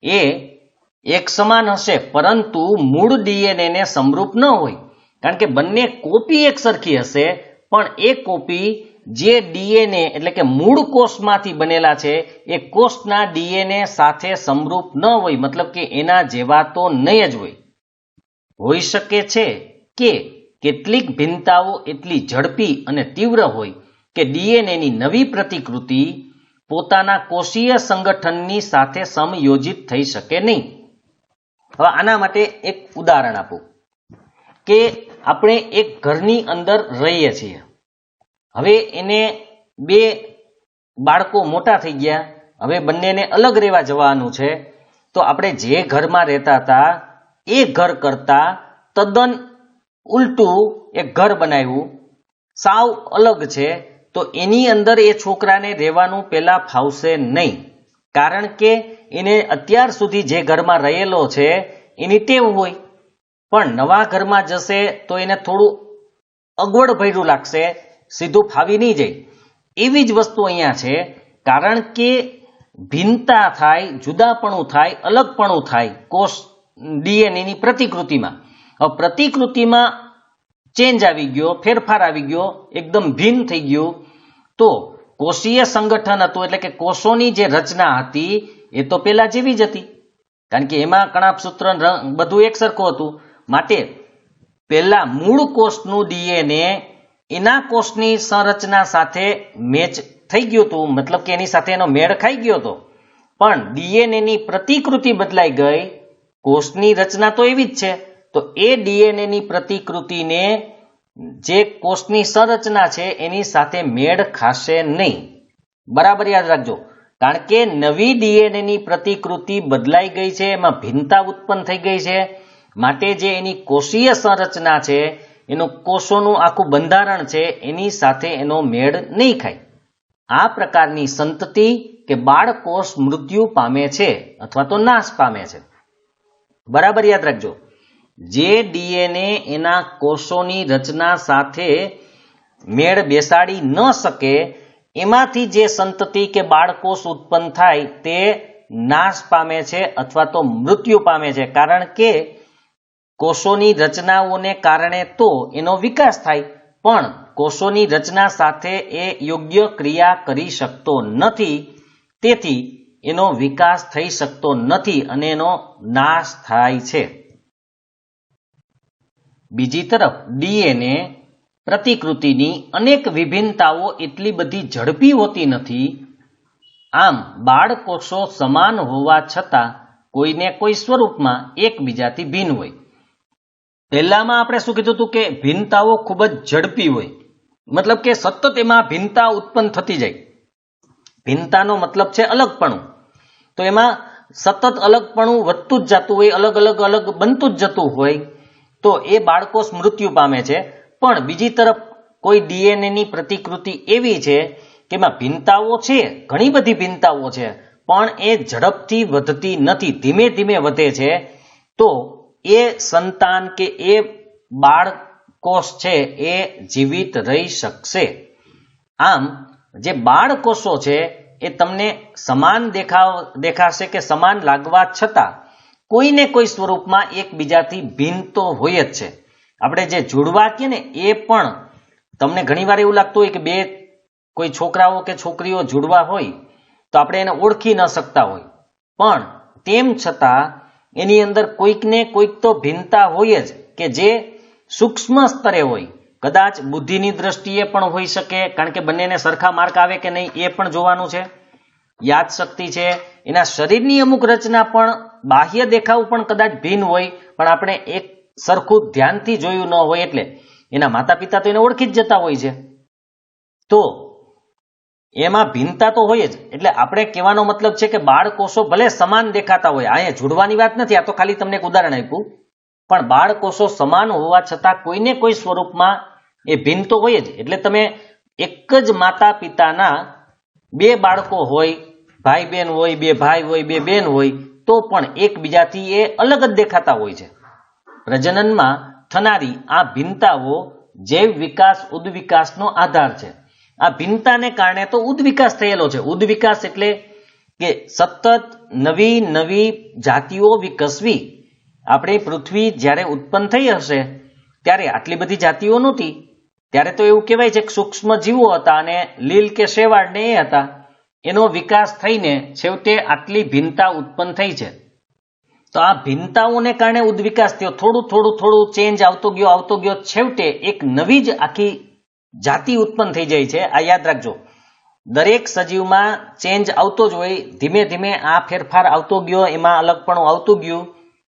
એ એક સમાન હશે, પરંતુ મૂળ ડીએનએને સમરૂપ ન હોય. કારણ કે બંને કોપી એક સરખી હશે, પણ એ કોપી જે ડીએનએ એટલે કે મૂળ કોષમાંથી બનેલા છે એ કોષના ડીએનએ સાથે સમરૂપ ન હોય, મતલબ કે એના જેવા તો નહીં જ હોય. હોઈ શકે છે કે કેટલીક ભિન્નતાઓ એટલી ઝડપી અને તીવ્ર હોય કે ડીએનએની નવી પ્રતિકૃતિ પોતાના કોષીય સંગઠનની સાથે સમયોજિત થઈ શકે નહીં. હવે આના માટે એક ઉદાહરણ આપું કે આપણે એક ઘરની અંદર રહીએ છીએ. હવે એને બે બાળકો મોટા થઈ ગયા, હવે બંનેને અલગ રહેવા જવાનું છે. તો આપણે જે ઘરમાં રહેતા હતા એ ઘર કરતા તદ્દન ઉલટું એક ઘર બનાવ્યું, સાવ અલગ છે. તો એની અંદર એ છોકરાને રહેવાનું પહેલા ફાવશે નહીં, કારણ કે એને અત્યાર સુધી જે ઘરમાં રહેલો છે એની ટેવ હોય. પણ નવા ઘરમાં જશે તો એને થોડું અગવડ ભર્યું લાગશે, સીધું ફાવી નહીં જાય. એવી જ વસ્તુ અહીંયા છે, કારણ કે ભિન્નતા થાય, જુદાપણું થાય, અલગપણું થાય કોષ ડીએનએની પ્રતિકૃતિમાં. હવે પ્રતિકૃતિમાં ચેન્જ આવી ગયો, ફેરફાર આવી ગયો, એકદમ ભિન્ન થઈ ગયું. તો કોષીય સંગઠન હતું એટલે કે કોષોની જે રચના હતી એ તો પેલા જેવી જ હતી, કારણ કે એમાં કણાભસૂત્ર બધું એક સરખું હતું. માટે પહેલા મૂળ કોષનું ડીએનએ એના કોષની સંરચના સાથે મેચ થઈ ગયું હતું, મતલબ કે એની સાથે એનો મેળ ખાઈ ગયો હતો. પણ ડીએનએની પ્રતિકૃતિ બદલાઈ ગઈ, કોષની રચના તો એવી જ છે. તો એ ડીએનએની પ્રતિકૃતિને જે કોષની સંરચના છે એની સાથે મેળ ખાશે નહીં. બરાબર યાદ રાખજો, કારણ કે નવી ડીએનએની પ્રતિકૃતિ બદલાઈ ગઈ છે, એમાં ભિન્નતા ઉત્પન્ન થઈ ગઈ છે. માટે જે એની કોષીય સંરચના છે, એનું કોષોનું આખું બંધારણ છે, એની સાથે એનો મેળ નહીં ખાય. આ પ્રકારની સંતતિ કે બાળકોષ મૃત્યુ પામે છે અથવા તો નાશ પામે છે. બરાબર યાદ રાખજો, જે ડીએનએ એના કોષોની રચના સાથે મેળ બેસાડી ન શકે એમાંથી જે સંતતિ કે બાળકોષ ઉત્પન્ન થાય તે નાશ પામે છે અથવા તો મૃત્યુ પામે છે. કારણ કે કોષોની રચનાઓને કારણે તો એનો વિકાસ થાય, પણ કોષોની રચના સાથે એ યોગ્ય ક્રિયા કરી શકતો નથી, તેથી એનો વિકાસ થઈ શકતો નથી અને એનો નાશ થાય છે. બીજી તરફ ડીએનએ પ્રતિકૃતિની અનેક વિભિન્નતાઓ એટલી બધી ઝડપી હોતી નથી. આમ બાળકોષો સમાન હોવા છતાં કોઈને કોઈ સ્વરૂપમાં એકબીજાથી ભિન્ન હોય. પહેલામાં આપણે શું કીધું હતું કે ભિન્નતાઓ ખૂબ જ ઝડપી હોય, મતલબ કે સતત એમાં ભિન્નતા ઉત્પન્ન થતી જાય. ભિન્નતાનો મતલબ છે અલગપણું. તો એમાં સતત અલગપણું વધતું જ જતું હોય, અલગ બનતું જ જતું હોય. તો એ બાળકોષ મૃત્યુ પામે છે. પણ બીજી તરફ કોઈ ડીએનએની પ્રતિકૃતિ એવી છે કે એમાં ભિન્નતાઓ છે, ઘણી બધી ભિન્નતાઓ છે, પણ એ ઝડપથી વધતી નથી, ધીમે ધીમે વધે છે. તો એ સંતાન કે એ બાળકોષ છે એ જીવિત રહી શકશે. આમ જે બાળકોષો છે એ તમને સમાન દેખાશે કે સમાન લાગવા છતાં કોઈને કોઈ સ્વરૂપમાં એકબીજાથી ભિન્ન તો હોય જ છે. આપણે જે જોડવા કહીએ ને એ પણ તમને ઘણીવાર એવું લાગતું હોય કે બે કોઈ છોકરાઓ કે છોકરીઓ જોડવા હોય તો આપણે એને ઓળખી ન શકતા હોય, પણ તેમ છતાં એની અંદર કોઈક ને કોઈક તો ભિન્નતા હોય જ કે જે સૂક્ષ્મ સ્તરે હોય. કદાચ બુદ્ધિની દ્રષ્ટિએ પણ હોઈ શકે, કારણ કે બંનેને સરખા માર્ક આવે કે નહીં એ પણ જોવાનું છે. યાદશક્તિ છે, એના શરીરની અમુક રચના પણ, બાહ્ય દેખાવ પણ કદાચ ભિન્ન હોય, પણ આપણે એક સરખું ધ્યાનથી જોયું ન હોય એટલે એના માતા પિતા તો એને ઓળખી જ જતા હોય છે. તો એમાં ભિન્નતા તો હોય જ. એટલે આપણે કહેવાનો મતલબ છે કે બાળકોષો ભલે સમાન દેખાતા હોય, અહીંયા જોડવાની વાત નથી, આ તો ખાલી તમને એક ઉદાહરણ આપ્યું, પણ બાળકોષો સમાન હોવા છતાં કોઈને કોઈ સ્વરૂપમાં એ ભિન્ન તો હોય જ. એટલે તમે એક જ માતા પિતાના બે બાળકો હોય, ભાઈ બહેન હોય, બે ભાઈ હોય, બે બહેન હોય, તો પણ એકબીજાથી એ અલગ જ દેખાતા હોય છે. પ્રજનનમાં થનારી આ ભિન્નતાઓ જૈવ વિકાસ ઉદ્વિકાસનો આધાર છે. આ ભિન્નતાને કારણે તો ઉદ્વિકાસ થયેલો છે. ઉદ્વિકાસ એટલે કે સતત નવી નવી જાતિઓ વિકસવી. આપણી પૃથ્વી જ્યારે ઉત્પન્ન થઈ હશે ત્યારે આટલી બધી જાતિઓ નહોતી. ત્યારે તો એવું કહેવાય છે કે સૂક્ષ્મ જીવો હતા અને લીલ કે શેવાળ ને એ હતા. એનો વિકાસ થઈને છેવટે આટલી ભિન્નતા ઉત્પન્ન થઈ છે. તો આ ભિન્નતાઓને કારણે ઉદ્વિકાસ થયો. થોડું થોડું થોડું ચેન્જ આવતો ગયો, છેવટે એક નવી જ આખી જાતિ ઉત્પન્ન થઈ જાય છે. આ યાદ રાખજો, દરેક સજીવમાં ચેન્જ આવતો જ હોય. ધીમે ધીમે આ ફેરફાર આવતો ગયો, એમાં અલગપણું આવતું ગયું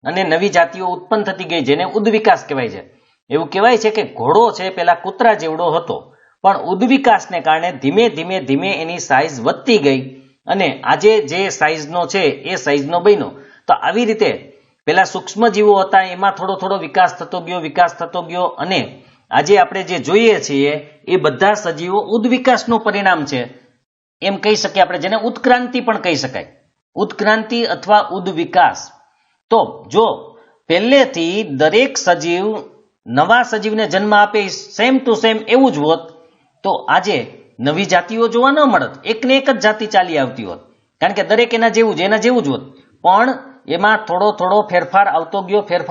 અને નવી જાતિઓ ઉત્પન્ન થતી ગઈ, જેને ઉદ્વિકાસ કહેવાય છે. એવું કહેવાય છે કે ઘોડો છે પેલા કૂતરા જેવડો હતો, પણ ઉદ્વિકાસને કારણે ધીમે ધીમે ધીમે એની સાઈઝ વધતી ગઈ અને આજે જે સાઈઝનો છે એ સાઈઝનો બન્યો. તો આવી રીતે પેલા સૂક્ષ્મ જીવો હતા એમાં થોડો થોડો વિકાસ થતો ગયો અને આજે આપણે જે જોઈએ છીએ એ બધા સજીવો ઉદ્વિકાસનું પરિણામ છે. એમ કહી શકીએ આપણે, જેને ઉત્ક્રાંતિ પણ કહી શકાય. ઉત્ક્રાંતિ અથવા ઉદ્વિકાસ. તો જો પહેલેથી દરેક સજીવ નવા સજીવને જન્મ આપે સેમ ટુ સેમ એવું જ હોત તો આજે નવી જાતિઓ જોવા ન મળત, એકને એક જ જાતિ ચાલી આવતી હોત, કારણ કે દરેક એના જેવું જ હોત. પણ એમાં થોડો થોડો ફેરફાર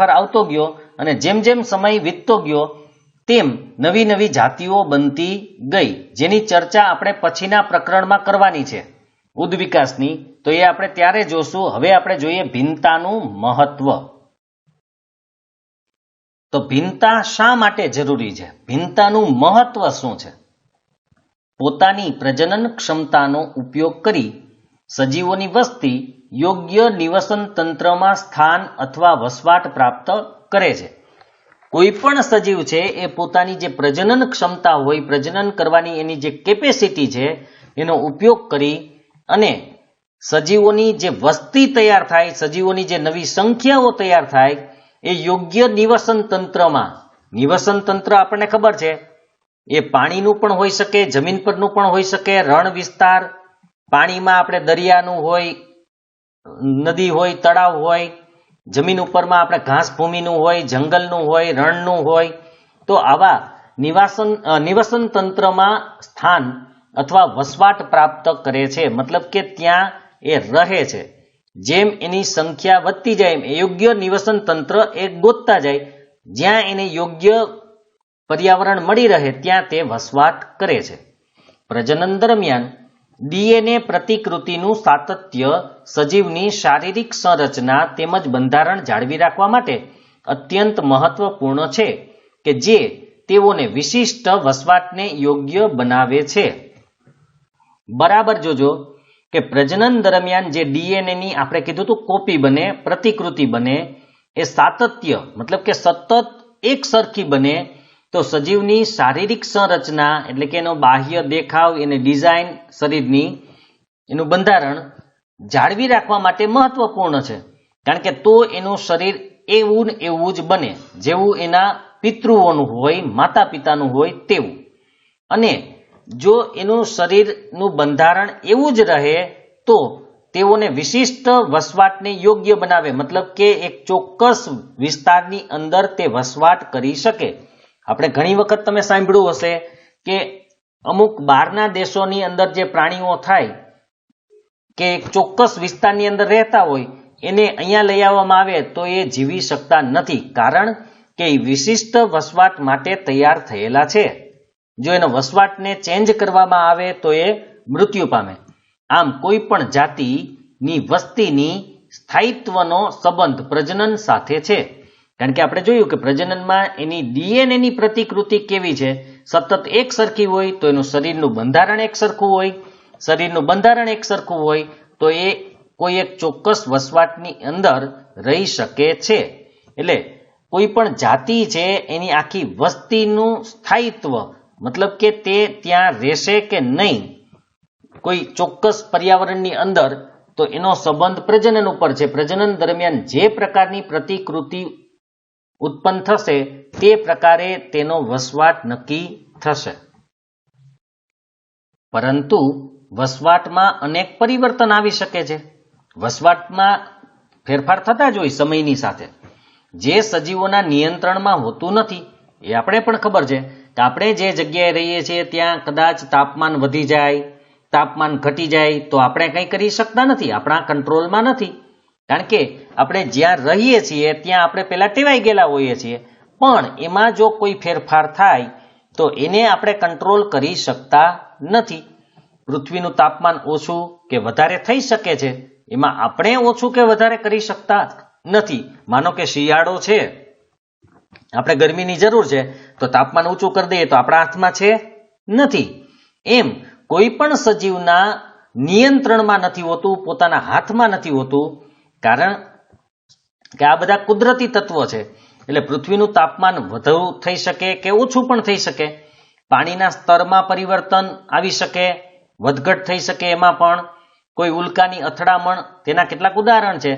આવતો ગયો અને જેમ જેમ સમય વીતતો ગયો તેમ નવી નવી જાતિઓ બનતી ગઈ, જેની ચર્ચા આપણે પછીના પ્રકરણમાં કરવાની છે ઉદ્વિકાસની. તો એ આપણે ત્યારે જોશું. હવે આપણે જોઈએ ભિન્નતાનું મહત્વ. તો ભિન્નતા શા માટે જરૂરી છે? ભિન્નતાનું મહત્વ શું છે? પોતાની પ્રજનન ક્ષમતાનો ઉપયોગ કરી સજીવોની વસ્તી યોગ્ય નિવસન તંત્રમાં સ્થાન અથવા વસવાટ પ્રાપ્ત કરે છે. કોઈ પણ સજીવ છે એ પોતાની જે પ્રજનન ક્ષમતા હોય, પ્રજનન કરવાની એની જે કેપેસિટી છે એનો ઉપયોગ કરી અને સજીવોની જે વસ્તી તૈયાર થાય, સજીવોની જે નવી સંખ્યાઓ તૈયાર થાય એ યોગ્ય નિવસન તંત્રમાં. નિવસન તંત્ર આપણને ખબર છે એ પાણીનું પણ હોઈ શકે, જમીન પરનું પણ હોઈ શકે, રણ વિસ્તાર, પાણીમાં આપણે દરિયાનું હોય, નદી હોય, તળાવ હોય, જમીન ઉપરમાં આપણે ઘાસ ભૂમિનું હોય, જંગલનું હોય, રણનું હોય. તો આવા નિવસન તંત્રમાં સ્થાન અથવા વસવાટ પ્રાપ્ત કરે છે, મતલબ કે ત્યાં એ રહે છે. જેમ એની સંખ્યા વધતી જાય એમ યોગ્ય નિવસન તંત્ર એ ગોતતા જાય, જ્યાં એને યોગ્ય પર્યાવરણ મળી રહે ત્યાં તે વસવાટ કરે છે. પ્રજનન દરમિયાન ડીએનએ પ્રતિકૃતિનું સાતત્ય સજીવની શારીરિક સંરચના તેમજ બંધારણ જાળવી રાખવા માટે અત્યંત મહત્વપૂર્ણ છે કે જે તેઓને વિશિષ્ટ વસવાટને યોગ્ય બનાવે છે. બરાબર જોજો કે પ્રજનન દરમિયાન જે ડીએનએની આપણે કીધું હતું કોપી બને, પ્રતિકૃતિ બને, એ સાતત્ય મતલબ કે સતત એક સરખી બને તો સજીવની શારીરિક સંરચના એટલે કે એનો બાહ્ય દેખાવ, એની ડિઝાઇન શરીરની, એનું બંધારણ જાળવી રાખવા માટે મહત્વપૂર્ણ છે. કારણ કે તો એનું શરીર એવું ને એવું જ બને જેવું એના પિતૃઓનું હોય, માતા પિતાનું હોય તેવું. અને જો એનું શરીરનું બંધારણ એવું જ રહે તો તેઓને વિશિષ્ટ વસવાટને યોગ્ય બનાવે, મતલબ કે એક ચોક્કસ વિસ્તારની અંદર તે વસવાટ કરી શકે. આપણે ઘણી વખત તમે સાંભળ્યું હશે કે અમુક બહારના દેશોની અંદર જે પ્રાણીઓ થાય કે એક ચોક્કસ વિસ્તારની અંદર રહેતા હોય એને અહીંયા લઈ આવવામાં આવે તો એ જીવી શકતા નથી, કારણ કે એ વિશિષ્ટ વસવાટ માટે તૈયાર થયેલા છે. જો એનો વસવાટને ચેન્જ કરવામાં આવે તો એ મૃત્યુ પામે. આમ કોઈ પણ જાતિની વસ્તીની સ્થાયિત્વનો સંબંધ પ્રજનન સાથે છે. કારણ કે આપણે જોયું કે પ્રજનનમાં એની ડીએનએની પ્રતિકૃતિ કેવી છે, સતત એક સરખી હોય તો એનું શરીરનું બંધારણ એક સરખું હોય. શરીરનું બંધારણ એક સરખું હોય તો એ કોઈ એક ચોક્કસ વસવાટની અંદર રહી શકે છે. એટલે કોઈ પણ જાતિ છે એની આખી વસ્તીનું સ્થાયિત્વ મતલબ કે તે ત્યાં રહેશે કે નહીં કોઈ ચોક્કસ પર્યાવરણની અંદર, તો એનો સંબંધ પ્રજનન ઉપર છે. પ્રજનન દરમિયાન જે પ્રકારની પ્રતિકૃતિ ઉત્પન્ન થશે તે પ્રકારે તેનો વસવાટ નક્કી થશે. પરંતુ વસવાટમાં અનેક પરિવર્તન આવી શકે છે. વસવાટમાં ફેરફાર થતા જ હોય સમયની સાથે. જે સજીવોના નિયંત્રણમાં હોતું નથી એ આપણે પણ ખબર છે કે આપણે જે જગ્યાએ રહીએ છીએ ત્યાં કદાચ તાપમાન વધી જાય, તાપમાન ઘટી જાય તો આપણે કંઈ કરી શકતા નથી, આપણા કંટ્રોલમાં નથી. કારણ કે આપણે જ્યાં રહીએ છીએ ત્યાં આપણે પહેલા ટેવાઈ ગયેલા હોઈએ છીએ, પણ એમાં જો કોઈ ફેરફાર થાય તો એને આપણે કંટ્રોલ કરી શકતા નથી. પૃથ્વીનું તાપમાન ઓછું કે વધારે થઈ શકે છે, એમાં આપણે ઓછું કે વધારે કરી શકતા નથી. માનો કે શિયાળો છે, આપણે ગરમીની જરૂર છે તો તાપમાન ઊંચું કરી દઈએ તો આપણા હાથમાં છે નથી. એમ કોઈ પણ સજીવના નિયંત્રણમાં નથી હોતું, પોતાના હાથમાં નથી હોતું. કારણ કે આ બધા કુદરતી તત્વો છે. એટલે પૃથ્વીનું તાપમાન વધુ થઈ શકે કે ઓછું પણ થઈ શકે. પાણીના સ્તરમાં પરિવર્તન આવી શકે, વધઘટ થઈ શકે. એમાં પણ કોઈ ઉલ્કાની અથડામણ તેના કેટલાક ઉદાહરણ છે.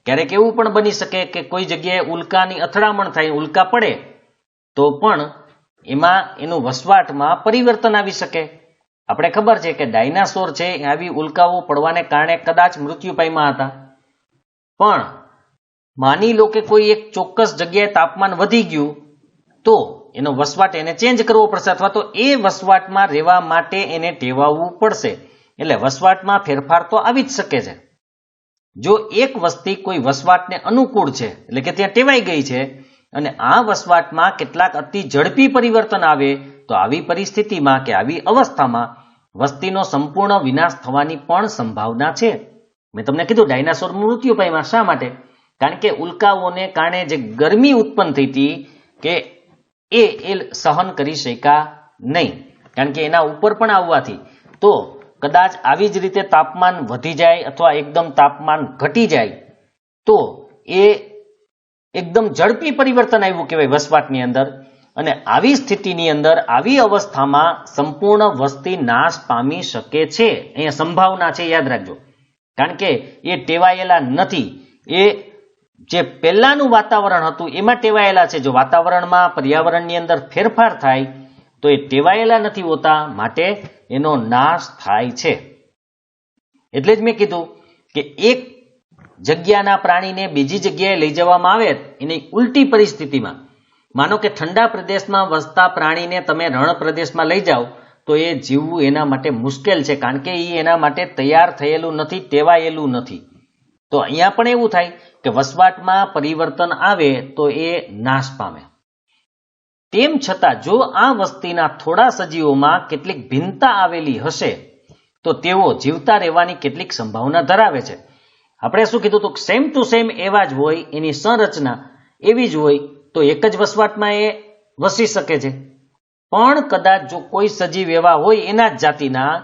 ક્યારેક એવું પણ બની શકે કે કોઈ જગ્યાએ ઉલ્કાની અથડામણ થાય, ઉલ્કા પડે તો પણ એમાં એનું વસવાટમાં પરિવર્તન આવી શકે. આપણે ખબર છે કે ડાયનાસોર છે આવી ઉલ્કાઓ પડવાને કારણે કદાચ મૃત્યુ પામ્યા હતા. પણ માની લો કે કોઈ એક ચોક્કસ જગ્યાએ તાપમાન વધી ગયું તો એનો વસવાટ એને ચેન્જ કરવો પડશે, અથવા તો એ વસવાટમાં રહેવા માટે એને ટેવાવવું પડશે. એટલે વસવાટમાં ફેરફાર તો આવી જ શકે છે. જો એક વસ્તી કોઈ વસવાટને અનુકૂળ છે, એટલે કે ત્યાં ટેવાઈ ગઈ છે, અને આ વસવાટમાં કેટલાક અતિ ઝડપી પરિવર્તન આવે તો આવી પરિસ્થિતિમાં કે આવી અવસ્થામાં વસ્તીનો સંપૂર્ણ વિનાશ થવાની પણ સંભાવના છે. મેં તમને કીધું ડાયનાસોર મૃત્યુ પામ્યા. શા માટે? કારણ કે ઉલ્કાઓને કારણે જે ગરમી ઉત્પન્ન થઈ હતી કે એ સહન કરી શક્યા નહીં. કારણ કે એના ઉપર પણ આવવાથી તો કદાચ આવી જ રીતે તાપમાન વધી જાય અથવા એકદમ તાપમાન ઘટી જાય તો એ એકદમ ઝડપી પરિવર્તન આવ્યું કહેવાય વસવાટની અંદર. અને આવી સ્થિતિની અંદર, આવી અવસ્થામાં સંપૂર્ણ વસ્તી નાશ પામી શકે છે. અહીંયા સંભાવના છે, યાદ રાખજો. કારણ કે એ ટેવાયેલા નથી. એ જે પહેલાનું વાતાવરણ હતું એમાં ટેવાયેલા છે. જો વાતાવરણમાં, પર્યાવરણની અંદર ફેરફાર થાય તો એ ટેવાયેલા નથી હોતા, માટે એનો નાશ થાય છે. એટલે જ મેં કીધું કે એક જગ્યાના પ્રાણીને બીજી જગ્યાએ લઈ જવામાં આવે એની ઉલટી પરિસ્થિતિમાં, માનો કે ઠંડા પ્રદેશમાં વસતા પ્રાણીને તમે રણ પ્રદેશમાં લઈ જાઓ તો એ જીવવું એના માટે મુશ્કેલ છે. કારણ કે એ એના માટે તૈયાર થયેલું નથી, ટેવાયેલું નથી. તો અહીંયા પણ એવું થાય કે વસવાટમાં પરિવર્તન આવે તો એ નાશ પામે. તેમ છતાં જો આ વસ્તીના થોડા સજીવોમાં કેટલીક ભિન્નતા આવેલી હશે તો તેઓ જીવતા રહેવાની કેટલીક સંભાવના ધરાવે છે. આપણે શું કીધું હતું? સેમ ટુ સેમ એવા જ હોય, એની સંરચના એવી જ હોય તો એક જ વસવાટમાં એ વસી શકે છે. પણ કદાચ જો કોઈ સજીવ એવા હોય એના જ જાતિના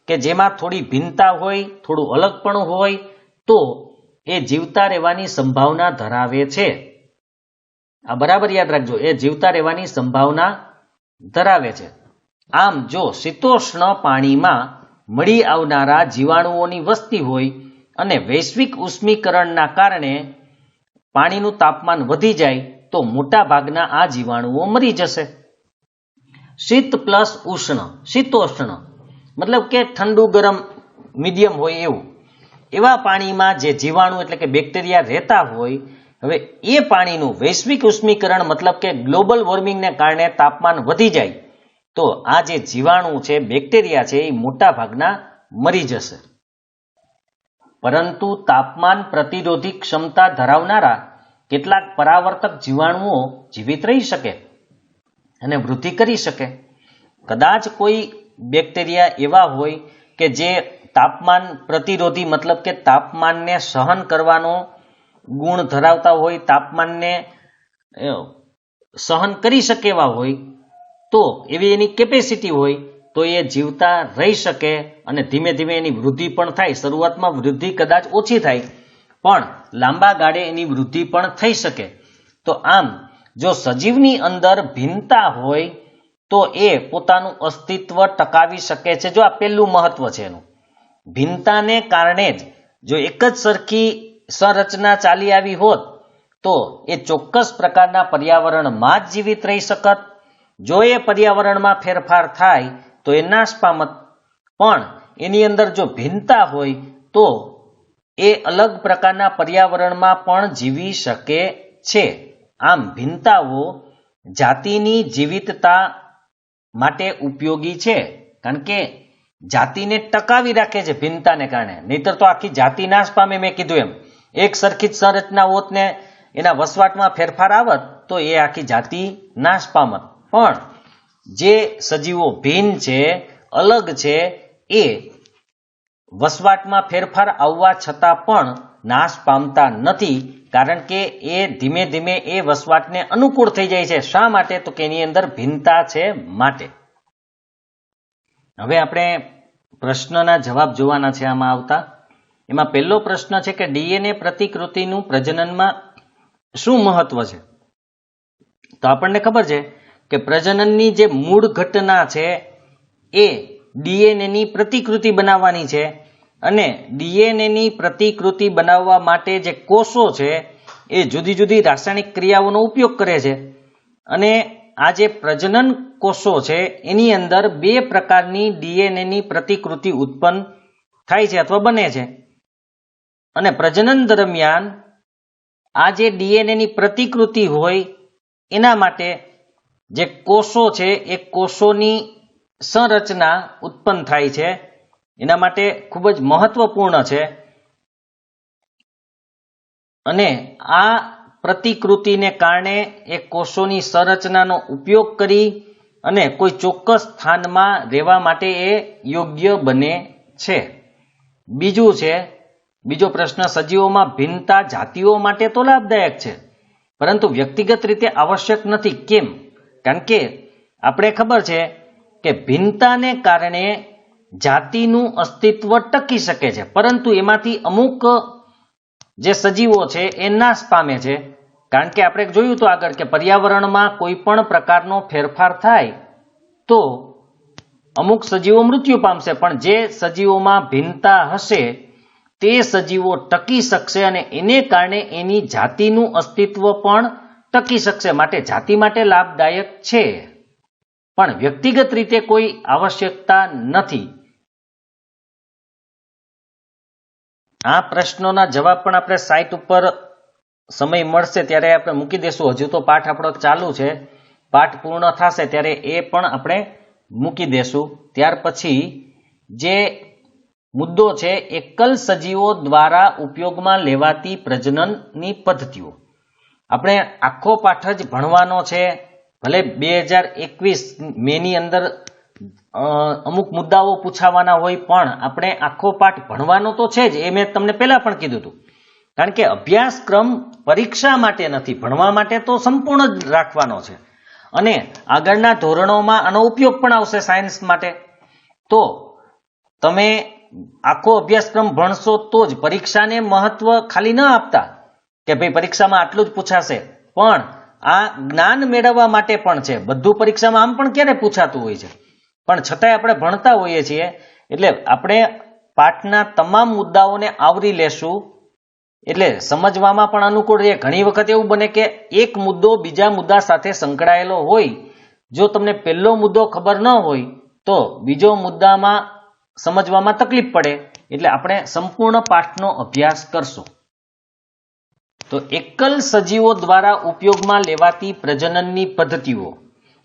કે જેમાં થોડી ભિન્નતા હોય, થોડું અલગપણું હોય, તો એ જીવતા રહેવાની સંભાવના ધરાવે છે. આ બરાબર યાદ રાખજો, એ જીવતા રહેવાની સંભાવના ધરાવે છે. આમ જો શીતોષ્ણ પાણીમાં મળી આવનારા જીવાણુઓની વસ્તી હોય અને વૈશ્વિક ઉષ્મીકરણના કારણે પાણીનું તાપમાન વધી જાય તો મોટા ભાગના આ જીવાણુઓ મરી જશે. શીત પ્લસ ઉષ્ણ, શીતોષ્ણ મતલબ કે ઠંડુ ગરમ મીડિયમ હોય એવું. એવા પાણીમાં જે જીવાણુ એટલે કે બેક્ટેરિયા રહેતા હોય, હવે એ પાણીનું વૈશ્વિક ઉષ્મીકરણ મતલબ કે ગ્લોબલ વોર્મિંગને કારણે તાપમાન વધી જાય તો આ જે જીવાણુ છે, બેક્ટેરિયા છે, એ મોટા ભાગના મરી જશે. પરંતુ તાપમાન પ્રતિરોધી ક્ષમતા ધરાવનારા કેટલાક પરાવર્તક જીવાણુઓ જીવિત રહી શકે અને વૃદ્ધિ કરી શકે. કદાચ કોઈ બેક્ટેરિયા એવા હોય કે જે તાપમાન પ્રતિરોધી મતલબ કે તાપમાનને સહન કરવાનો ગુણ ધરાવતા હોય, તાપમાનને સહન કરી શકે એવા હોય, તો એવી એની કેપેસિટી હોય તો એ જીવતા રહી શકે અને ધીમે ધીમે એની વૃદ્ધિ પણ થાય. શરૂઆતમાં વૃદ્ધિ કદાચ ઓછી થાય પણ લાંબા ગાળે એની વૃદ્ધિ પણ થઈ શકે. તો આમ જો સજીવની અંદર ભિન્નતા હોય તો એ પોતાનું અસ્તિત્વ ટકાવી શકે છે. જો આ પહેલું મહત્વ છે એનું. ભિન્નતાને કારણે જ જો એક જ સરખી સંરચના ચાલી આવી હોત તો એ ચોક્કસ પ્રકારના પર્યાવરણમાં જ જીવિત રહી શકત. જો એ પર્યાવરણમાં ફેરફાર થાય તો એ નાશ પામત. પણ એની અંદર જો ભિન્નતા હોય તો એ અલગ પ્રકારના પર્યાવરણમાં પણ જીવી શકે છે. આમ ભિન્નતાઓ જાતિની જીવિતતા માટે ઉપયોગી છે, કારણ કે જાતિને ટકાવી રાખે છે ભિન્નતાને કારણે. નહીતર તો આખી જાતિ નાશ પામે. મેં કીધું એમ એક સરખી જ સંરચના હોત ને એના વસવાટમાં ફેરફાર આવત તો એ આખી જાતિ નાશ પામત. પણ જે સજીવો ભિન્ન છે, અલગ છે, એ વસવાટમાં ફેરફાર આવવા છતાં પણ નાશ પામતા નથી, કારણ કે એ ધીમે ધીમે એ વસવાટને અનુકૂળ થઈ જાય છે. શા માટે? તો કે એની અંદર ભિન્નતા છે માટે. હવે આપણે પ્રશ્નના જવાબ જોવાના છે આમાં આવતા. એમાં પહેલો પ્રશ્ન છે કે ડીએનએ પ્રતિકૃતિનું પ્રજનનમાં શું મહત્વ છે? તો આપણને ખબર છે કે પ્રજનનની જે મૂળ ઘટના છે એ ડીએનએની પ્રતિકૃતિ બનાવવાની છે, અને ડીએનએની પ્રતિકૃતિ બનાવવા માટે જે કોષો છે એ જુદી જુદી રાસાયણિક ક્રિયાઓનો ઉપયોગ કરે છે. અને આ જે પ્રજનન કોષો છે એની અંદર બે પ્રકારની ડીએનએની પ્રતિકૃતિ ઉત્પન્ન થાય છે અથવા બને છે. અને પ્રજનન દરમિયાન આ જે ડીએનએની પ્રતિકૃતિ હોય એના માટે જે કોષો છે એ કોષોની સંરચના ઉત્પન્ન થાય છે. એના માટે ખૂબ જ મહત્વપૂર્ણ છે. અને આ પ્રતિકૃતિને કારણે એ કોષોની સંરચનાનો ઉપયોગ કરી અને કોઈ ચોક્કસ સ્થાનમાં રહેવા માટે એ યોગ્ય બને છે. બીજો પ્રશ્ન, સજીવોમાં ભિન્નતા જાતિઓ માટે તો લાભદાયક છે પરંતુ વ્યક્તિગત રીતે આવશ્યક નથી. કેમ? કારણ કે આપણે ખબર છે કે ભિન્નતાને કારણે જાતિનું અસ્તિત્વ ટકી શકે છે, પરંતુ એમાંથી અમુક જે સજીવો છે એ નાશ પામે છે. કારણ કે આપણે જોયું તો આગળ કે પર્યાવરણમાં કોઈ પણ પ્રકારનો ફેરફાર થાય તો અમુક સજીવો મૃત્યુ પામશે, પણ જે સજીવોમાં ભિન્નતા હશે તે સજીવો ટકી શકશે અને એને કારણે એની જાતિનું અસ્તિત્વ પણ ટકી શકશે. માટે જાતિ માટે લાભદાયક છે પણ વ્યક્તિગત રીતે કોઈ આવશ્યકતા નથી. આ પ્રશ્નોના જવાબ પણ આપણે સાઇટ ઉપર સમય મળશે ત્યારે આપણે મૂકી દેશું. હજુ તો પાઠ આપણો ચાલુ છે, પાઠ પૂર્ણ થશે ત્યારે એ પણ આપણે મૂકી દેશું. ત્યાર પછી જે મુદ્દો છે એકલ સજીવો દ્વારા ઉપયોગમાં લેવાતી પ્રજનનની પદ્ધતિઓ. આપણે આખો પાઠ જ ભણવાનો છે. ભલે 2021 મેની અંદર અમુક મુદ્દાઓ પૂછાવાના હોય પણ આપણે આખો પાઠ ભણવાનો તો છે જ. એ મેં તમને પહેલા પણ કીધું હતું. કારણ કે અભ્યાસક્રમ પરીક્ષા માટે નથી, ભણવા માટે તો સંપૂર્ણ જ રાખવાનો છે. અને આગળના ધોરણોમાં આનો ઉપયોગ પણ આવશે સાયન્સ માટે. તો તમે આખો અભ્યાસક્રમ ભણશો તો જ. પરીક્ષાને મહત્વ ખાલી ન આપતા કે ભાઈ પરીક્ષામાં આટલું જ પૂછાશે, પણ આ જ્ઞાન મેળવવા માટે પણ છે. બધું પરીક્ષામાં આમ પણ ક્યારે પૂછાતું હોય છે, પણ છતાંય આપણે ભણતા હોઈએ છીએ. એટલે આપણે પાઠના તમામ મુદ્દાઓને આવરી લેશું એટલે સમજવામાં પણ અનુકૂળ રહે. ઘણી વખત એવું બને કે એક મુદ્દો બીજા મુદ્દા સાથે સંકળાયેલો હોય. જો તમને પહેલો મુદ્દો ખબર ન હોય તો બીજો મુદ્દામાં સમજવામાં તકલીફ પડે. એટલે આપણે સંપૂર્ણ પાઠનો અભ્યાસ કરશું. તો એકલ સજીવો દ્વારા ઉપયોગમાં લેવાતી પ્રજનનની પદ્ધતિઓ.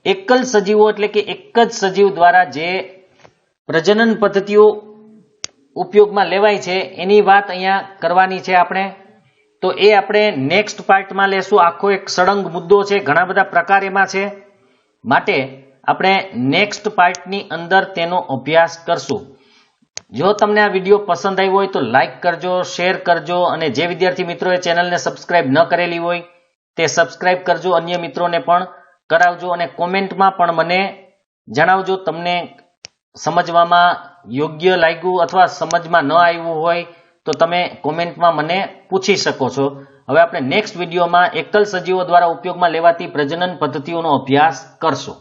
એકલ સજીવો એટલે કે એક જ સજીવ દ્વારા જે પ્રજનન પદ્ધતિઓ ઉપયોગમાં લેવાય છે એની વાત અહીંયા કરવાની છે આપણે. તો એ આપણે નેક્સ્ટ પાર્ટમાં લેશું. આખો એક સળંગ મુદ્દો છે, ઘણા બધા પ્રકાર એમાં છે. માટે આપણે નેક્સ્ટ પાર્ટની અંદર તેનો અભ્યાસ કરશું. જો તમને આ વિડીયો પસંદ આવ્યો હોય તો લાઈક કરજો, શેર કરજો અને જે વિદ્યાર્થી મિત્રોએ ચેનલને સબસ્ક્રાઇબ ન કરેલી હોય તે સબસ્ક્રાઇબ કરજો, અન્ય મિત્રોને પણ કરાવજો અને કોમેન્ટમાં પણ મને જણાવજો તમને સમજવામાં યોગ્ય લાગ્યું અથવા સમજમાં ન આવ્યું હોય તો તમે કોમેન્ટમાં મને પૂછી શકો છો. હવે આપણે નેક્સ્ટ વિડીયોમાં એકલ સજીવો દ્વારા ઉપયોગમાં લેવાતી પ્રજનન પદ્ધતિઓનો અભ્યાસ કરશું.